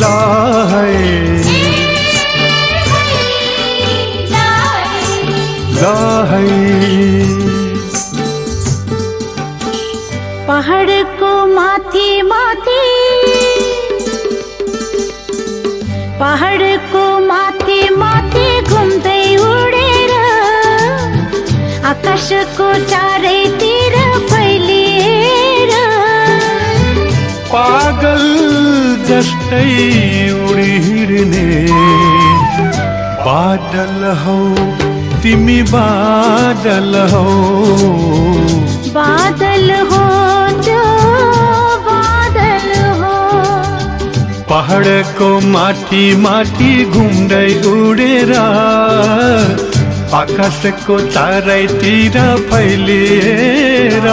लाहै लाहै पहाडको माथि माथि पहाडको माथि माथि घुम्दै उडेर आकाशको चारैतिर फैलिएर पागल जस्तै उडी हिँड्ने बादल हौ तिमी बादल हौ बादल हो जो बादल हो पहाडको माथि माथि घुम्दै उडेर आकाशको चारैतिर फैलिएर